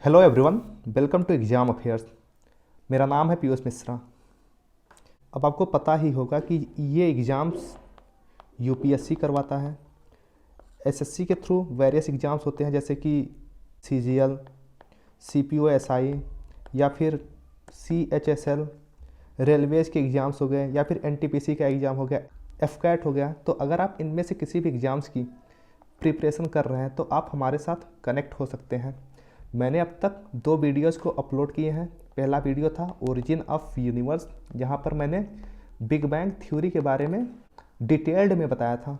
Hello everyone, welcome to Exam Affairs. मेरा नाम है पीयूष मिश्रा। अब आपको पता ही होगा कि ये एग्ज़ाम्स यूपीएससी करवाता है। एसएससी के थ्रू वेरियस एग्ज़ाम्स होते हैं जैसे कि सीजीएल, सीपीओ एसआई या फिर सीएचएसएल, रेलवेज़ के एग्ज़ाम्स हो गए या फिर एनटीपीसी का एग्ज़ाम हो गया, एफकैट हो गया। तो अगर आप इनमें से किसी भी एग्ज़ाम्स की प्रिपरेशन कर रहे हैं तो आप हमारे साथ कनेक्ट हो सकते हैं। मैंने अब तक 2 वीडियोज़ को अपलोड किए हैं। पहला वीडियो था ओरिजिन ऑफ यूनिवर्स, जहाँ पर मैंने बिग बैंग थ्योरी के बारे में डिटेल्ड में बताया था,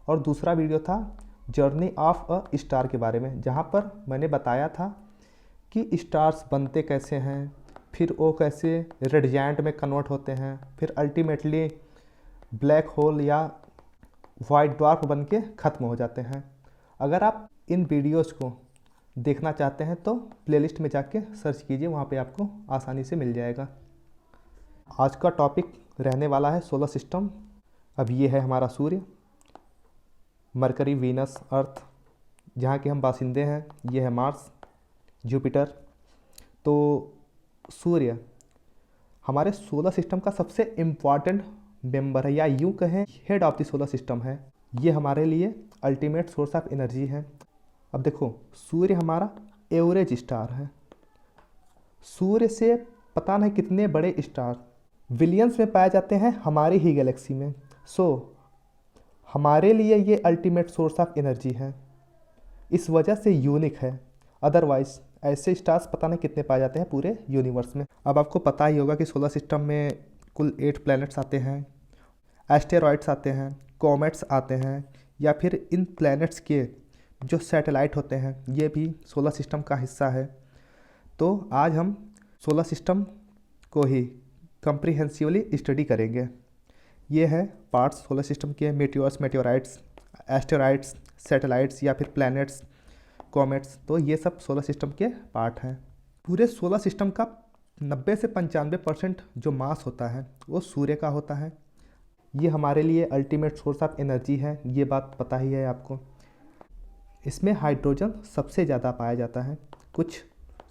और दूसरा वीडियो था जर्नी ऑफ अ स्टार के बारे में, जहाँ पर मैंने बताया था कि स्टार्स बनते कैसे हैं, फिर वो कैसे रेड जायंट में कन्वर्ट होते हैं, फिर अल्टीमेटली ब्लैक होल या वाइट ड्वार्फ बन के ख़त्म हो जाते हैं। अगर आप इन वीडियोज़ को देखना चाहते हैं तो प्लेलिस्ट में जाके सर्च कीजिए, वहाँ पे आपको आसानी से मिल जाएगा। आज का टॉपिक रहने वाला है सोलर सिस्टम। अब ये है हमारा सूर्य, मरकरी, वीनस, अर्थ जहाँ के हम बासिंदे हैं। ये है मार्स, जुपिटर। तो सूर्य हमारे सोलर सिस्टम का सबसे इम्पॉर्टेंट मेंबर है, या यूँ कहें head of the solar system है। ये हमारे लिए अल्टीमेट सोर्स ऑफ एनर्जी है। अब देखो, सूर्य हमारा एवरेज स्टार है। सूर्य से पता नहीं कितने बड़े स्टार बिलियंस में पाए जाते हैं हमारी ही गैलेक्सी में। हमारे लिए ये अल्टीमेट सोर्स ऑफ एनर्जी है, इस वजह से यूनिक है। अदरवाइज ऐसे स्टार्स पता नहीं कितने पाए जाते हैं पूरे यूनिवर्स में। अब आपको पता ही होगा कि सोलर सिस्टम में कुल 8 प्लैनेट्स आते हैं, एस्टेरॉइड्स आते हैं, कॉमेट्स आते हैं, या फिर इन प्लैनेट्स के जो सैटेलाइट होते हैं ये भी सोलर सिस्टम का हिस्सा है। तो आज हम सोलर सिस्टम को ही कम्प्रीहेंसिवली स्टडी करेंगे। ये है पार्ट्स सोलर सिस्टम के: मेटियोर्स, मेटियोराइट्स, एस्टेरॉइड्स, सैटेलाइट्स या फिर प्लैनेट्स, कॉमेट्स। तो ये सब सोलर सिस्टम के पार्ट हैं। पूरे सोलर सिस्टम का 90 से 95% जो मास होता है वो सूर्य का होता है। ये हमारे लिए अल्टीमेट सोर्स ऑफ एनर्जी है, ये बात पता ही है आपको। इसमें हाइड्रोजन सबसे ज़्यादा पाया जाता है, कुछ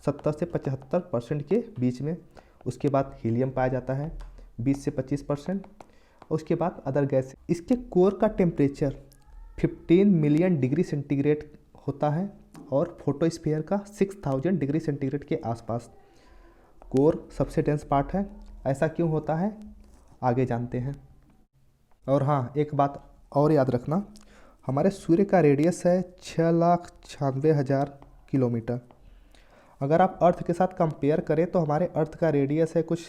70 से 75% के बीच में। उसके बाद हीलियम पाया जाता है 20 से 25%। उसके बाद अदर गैस। इसके कोर का टेम्परेचर 15 मिलियन डिग्री सेंटीग्रेड होता है और फोटोस्फीयर का 6000 डिग्री सेंटीग्रेड के आसपास। कोर सबसे डेंस पार्ट है। ऐसा क्यों होता है आगे जानते हैं। और हाँ, एक बात और याद रखना, हमारे सूर्य का रेडियस है 6,96,000 किलोमीटर। अगर आप अर्थ के साथ कंपेयर करें तो हमारे अर्थ का रेडियस है कुछ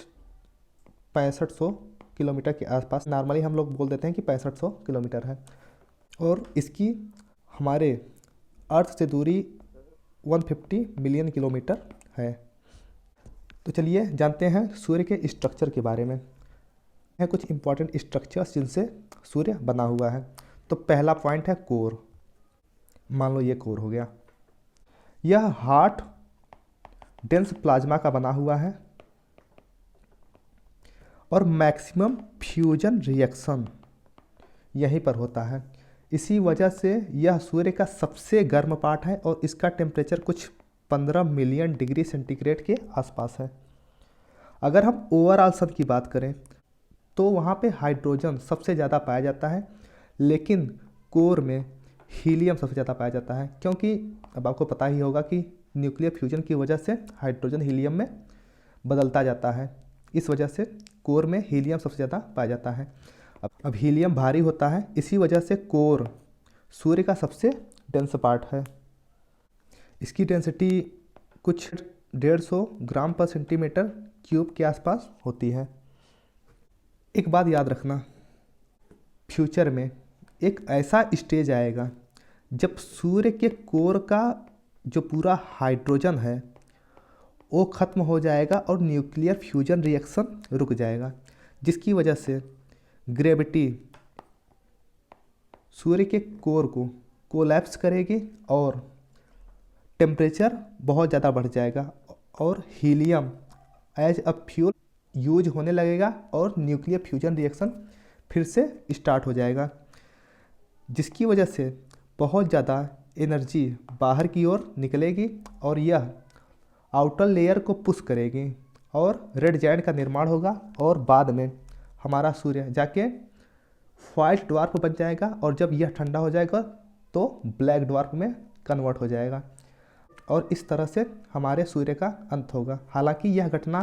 6500 किलोमीटर के आसपास। नॉर्मली हम लोग बोल देते हैं कि 6500 किलोमीटर है, और इसकी हमारे अर्थ से दूरी 150 मिलियन किलोमीटर है। तो चलिए जानते हैं सूर्य के स्ट्रक्चर के बारे में। हैं कुछ इंपॉर्टेंट स्ट्रक्चर्स जिनसे सूर्य बना हुआ है। तो पहला पॉइंट है कोर। मान लो ये कोर हो गया। यह हॉट डेंस प्लाज्मा का बना हुआ है और मैक्सिमम फ्यूजन रिएक्शन यहीं पर होता है। इसी वजह से यह सूर्य का सबसे गर्म पार्ट है और इसका टेम्परेचर कुछ 15 मिलियन डिग्री सेंटीग्रेड के आसपास है। अगर हम ओवरऑल सन की बात करें तो वहाँ पे हाइड्रोजन सबसे ज़्यादा पाया जाता है, लेकिन कोर में हीलियम सबसे ज़्यादा पाया जाता है, क्योंकि अब आपको पता ही होगा कि न्यूक्लियर फ्यूजन की वजह से हाइड्रोजन हीलियम में बदलता जाता है। इस वजह से कोर में हीलियम सबसे ज़्यादा पाया जाता है। अब हीलियम भारी होता है, इसी वजह से कोर सूर्य का सबसे डेंस पार्ट है। इसकी डेंसिटी कुछ 150 ग्राम पर सेंटीमीटर क्यूब के आसपास होती है। एक बात याद रखना, फ्यूचर में एक ऐसा स्टेज आएगा जब सूर्य के कोर का जो पूरा हाइड्रोजन है वो ख़त्म हो जाएगा और न्यूक्लियर फ्यूजन रिएक्शन रुक जाएगा, जिसकी वजह से ग्रेविटी सूर्य के कोर को कोलैप्स करेगी और टेम्परेचर बहुत ज़्यादा बढ़ जाएगा और helium as a fuel use होने लगेगा और न्यूक्लियर फ्यूजन रिएक्शन फिर से स्टार्ट हो जाएगा, जिसकी वजह से बहुत ज़्यादा एनर्जी बाहर की ओर निकलेगी और यह आउटर लेयर को पुश करेगी और रेड जायंट का निर्माण होगा और बाद में हमारा सूर्य जाके व्हाइट ड्वार्फ बन जाएगा और जब यह ठंडा हो जाएगा तो ब्लैक ड्वार्फ में कन्वर्ट हो जाएगा और इस तरह से हमारे सूर्य का अंत होगा। हालांकि यह घटना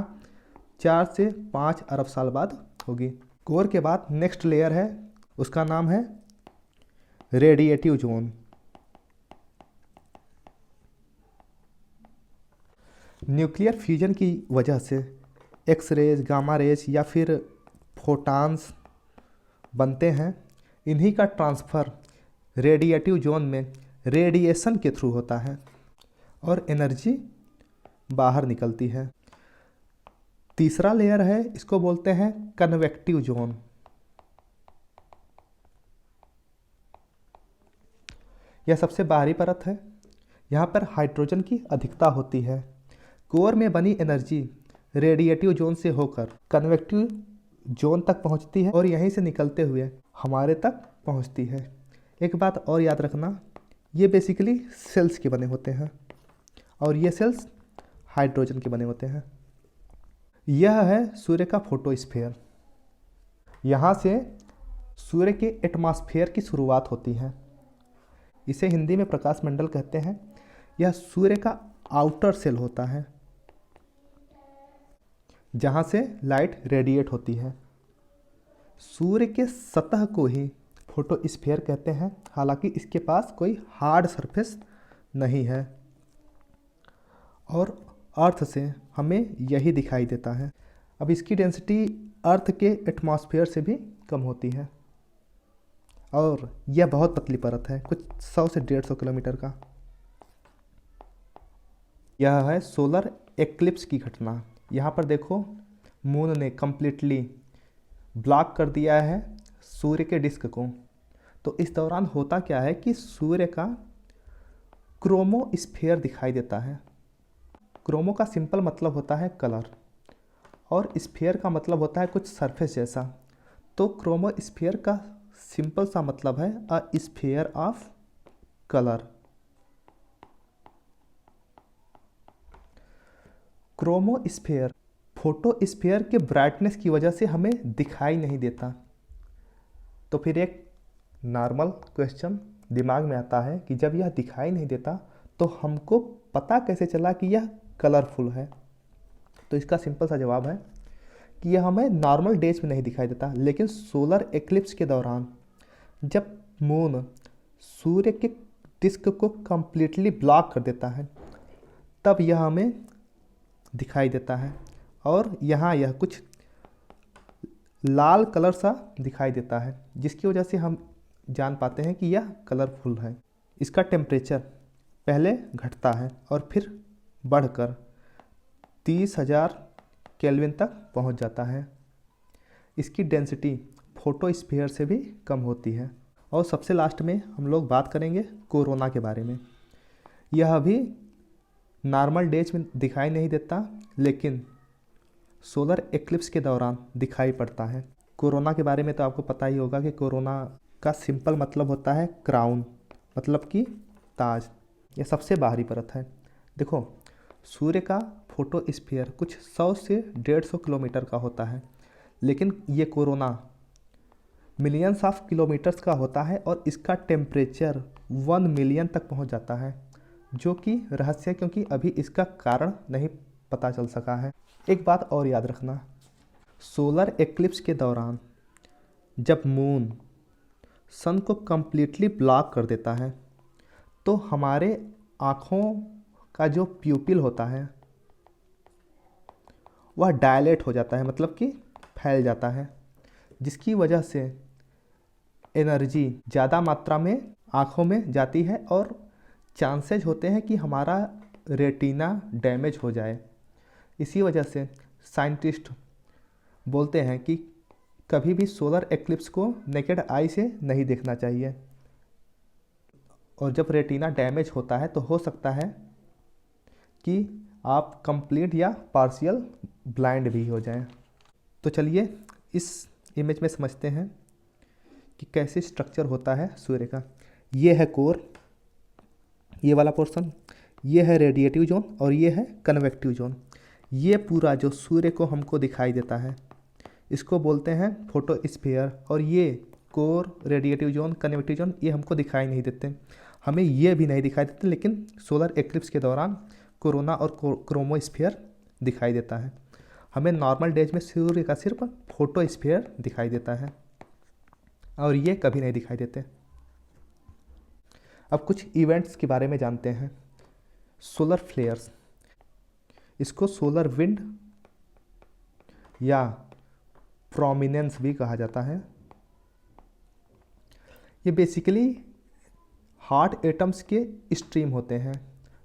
4 से 5 अरब साल बाद होगी। कोर के बाद नेक्स्ट लेयर है, उसका नाम है रेडिएटिव जोन। न्यूक्लियर फ्यूजन की वजह से एक्स रेज, गामा रेज या फिर फोटॉन्स बनते हैं। इन्हीं का ट्रांसफ़र रेडिएटिव जोन में रेडिएशन के थ्रू होता है और एनर्जी बाहर निकलती है। तीसरा लेयर है, इसको बोलते हैं कन्वेक्टिव जोन। यह सबसे बाहरी परत है। यहाँ पर हाइड्रोजन की अधिकता होती है। कोर में बनी एनर्जी रेडिएटिव जोन से होकर कन्वेक्टिव जोन तक पहुँचती है और यहीं से निकलते हुए हमारे तक पहुँचती है। एक बात और याद रखना, ये बेसिकली सेल्स के बने होते हैं और ये सेल्स हाइड्रोजन के बने होते हैं। यह है सूर्य का फोटोस्फीयर। यहाँ से सूर्य के एटमॉस्फेयर की शुरुआत होती है। इसे हिंदी में प्रकाश मंडल कहते हैं। यह सूर्य का आउटर सेल होता है जहाँ से लाइट रेडिएट होती है। सूर्य के सतह को ही फोटोस्फीयर कहते हैं। हालांकि इसके पास कोई हार्ड सरफेस नहीं है और अर्थ से हमें यही दिखाई देता है। अब इसकी डेंसिटी अर्थ के एटमॉस्फेयर से भी कम होती है और यह बहुत पतली परत है, कुछ 100 से 150 किलोमीटर का। यह है सोलर एक्लिप्स की घटना। यहाँ पर देखो, मून ने कंप्लीटली ब्लॉक कर दिया है सूर्य के डिस्क को। तो इस दौरान होता क्या है कि सूर्य का क्रोमोस्फीयर दिखाई देता है। क्रोमो का सिंपल मतलब होता है कलर और स्फीयर का मतलब होता है कुछ सरफेस जैसा। तो क्रोमोस्फीयर का सिंपल सा मतलब है a sphere of colour. Chromosphere photosphere के ब्राइटनेस की वजह से हमें दिखाई नहीं देता। तो फिर एक नॉर्मल क्वेश्चन दिमाग में आता है कि जब यह दिखाई नहीं देता तो हमको पता कैसे चला कि यह कलरफुल है। तो इसका सिंपल सा जवाब है कि यह हमें नॉर्मल डेज में नहीं दिखाई देता, लेकिन सोलर एक्लिप्स के दौरान जब मून सूर्य के डिस्क को कंप्लीटली ब्लॉक कर देता है तब यह हमें दिखाई देता है और यहाँ यह कुछ लाल कलर सा दिखाई देता है, जिसकी वजह से हम जान पाते हैं कि यह कलरफुल है। इसका टेम्परेचर पहले घटता है और फिर बढ़कर 30,000 केल्विन तक पहुंच जाता है। इसकी डेंसिटी फोटोस्फीयर से भी कम होती है। और सबसे लास्ट में हम लोग बात करेंगे कोरोना के बारे में। यह भी नॉर्मल डेज में दिखाई नहीं देता, लेकिन सोलर एक्लिप्स के दौरान दिखाई पड़ता है। कोरोना के बारे में तो आपको पता ही होगा कि कोरोना का सिंपल मतलब होता है क्राउन, मतलब कि ताज। यह सबसे बाहरी परत है। देखो, सूर्य का फोटोस्फीयर कुछ 100 से 150 किलोमीटर का होता है, लेकिन ये कोरोना मिलियंस ऑफ किलोमीटर्स का होता है और इसका टेम्परेचर 1 मिलियन तक पहुंच जाता है, जो कि रहस्य है क्योंकि अभी इसका कारण नहीं पता चल सका है। एक बात और याद रखना, सोलर एक्लिप्स के दौरान जब मून सन को कंप्लीटली ब्लॉक कर देता है तो हमारे आँखों का जो प्यूपिल होता है वह डायलेट हो जाता है, मतलब कि फैल जाता है, जिसकी वजह से एनर्जी ज़्यादा मात्रा में आँखों में जाती है और चांसेज होते हैं कि हमारा रेटिना डैमेज हो जाए। इसी वजह से साइंटिस्ट बोलते हैं कि कभी भी सोलर एक्लिप्स को नेकेड आई से नहीं देखना चाहिए। और जब रेटिना डैमेज होता है तो हो सकता है कि आप कंप्लीट या पार्शियल ब्लाइंड भी हो जाएं। तो चलिए इस इमेज में समझते हैं कि कैसे स्ट्रक्चर होता है सूर्य का। ये है कोर, ये वाला पोर्शन, ये है रेडिएटिव जोन और ये है कन्वेक्टिव जोन। ये पूरा जो सूर्य को हमको दिखाई देता है इसको बोलते हैं फोटोस्फीयर। और ये core, radiative zone, convective zone ये हमको दिखाई नहीं देते, हमें ये भी नहीं दिखाई देते, लेकिन सोलर एक्लिप्स के दौरान कोरोना और क्रोमोस्फीयर दिखाई देता है। हमें नॉर्मल डेज में सूर्य का सिर्फ फोटोस्फीयर दिखाई देता है और ये कभी नहीं दिखाई देते। अब कुछ इवेंट्स के बारे में जानते हैं। सोलर फ्लेयर्स, इसको सोलर विंड या प्रोमिनेंस भी कहा जाता है। ये बेसिकली हॉट एटम्स के स्ट्रीम होते हैं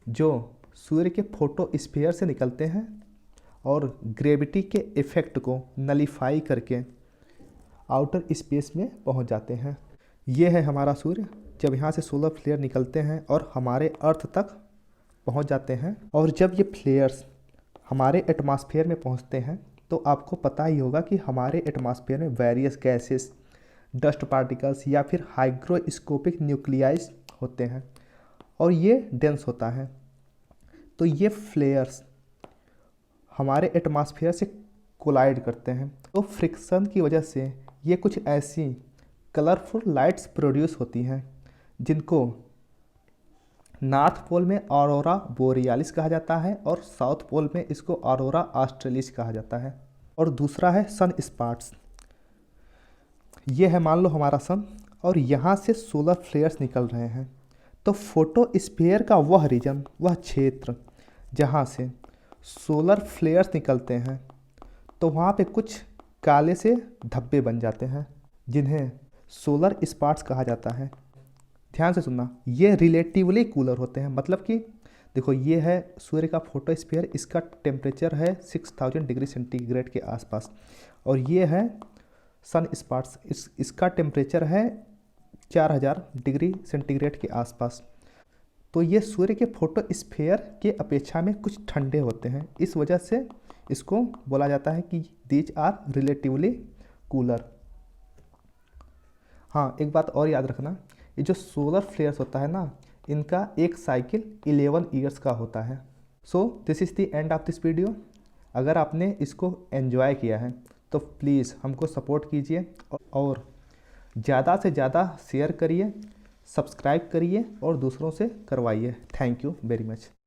जो सूर्य के फोटोस्फीयर से निकलते हैं और ग्रेविटी के इफ़ेक्ट को नलीफाई करके आउटर स्पेस में पहुंच जाते हैं। ये है हमारा सूर्य। जब यहाँ से सोलर फ्लेयर निकलते हैं और हमारे अर्थ तक पहुंच जाते हैं, और जब ये फ्लेयर्स हमारे एटमॉस्फेयर में पहुंचते हैं तो आपको पता ही होगा कि हमारे एटमॉस्फेयर में वेरियस गैसेस, डस्ट पार्टिकल्स या फिर हाइग्रोस्कोपिक न्यूक्लियाइज होते हैं और ये डेंस होता है। तो ये फ्लेयर्स हमारे एटमॉस्फेयर से कोलाइड करते हैं, तो फ्रिक्शन की वजह से ये कुछ ऐसी कलरफुल लाइट्स प्रोड्यूस होती हैं जिनको नॉर्थ पोल में ऑरोरा बोरियालिस कहा जाता है और साउथ पोल में इसको ऑरोरा ऑस्ट्रेलिस कहा जाता है। और दूसरा है सन स्पॉट्स। ये है मान लो हमारा सन और यहाँ से सोलर फ्लेयर्स निकल रहे हैं, तो फोटोस्फीयर का वह रीजन, वह क्षेत्र जहाँ से सोलर फ्लेयर्स निकलते हैं, तो वहाँ पे कुछ काले से धब्बे बन जाते हैं जिन्हें सोलर स्पॉट्स कहा जाता है। ध्यान से सुनना, ये रिलेटिवली कूलर होते हैं। मतलब कि देखो, ये है सूर्य का फोटोस्फीयर, इसका टेम्परेचर है 6000 डिग्री सेंटीग्रेड के आसपास, और ये है सन स्पॉट्स, इसका टेम्परेचर है 4000 डिग्री सेंटीग्रेड के आसपास। तो ये सूर्य के फोटोस्फीयर के अपेक्षा में कुछ ठंडे होते हैं, इस वजह से इसको बोला जाता है कि दीज आर रिलेटिवली कूलर। हाँ, एक बात और याद रखना, ये जो सोलर फ्लेयर्स होता है ना, इनका एक साइकिल 11 ईयर्स का होता है। So this is the end of this video. अगर आपने इसको एंजॉय किया है तो प्लीज़ हमको सपोर्ट कीजिए और ज़्यादा से ज़्यादा शेयर करिए, सब्सक्राइब करिए और दूसरों से करवाइए। Thank you very much.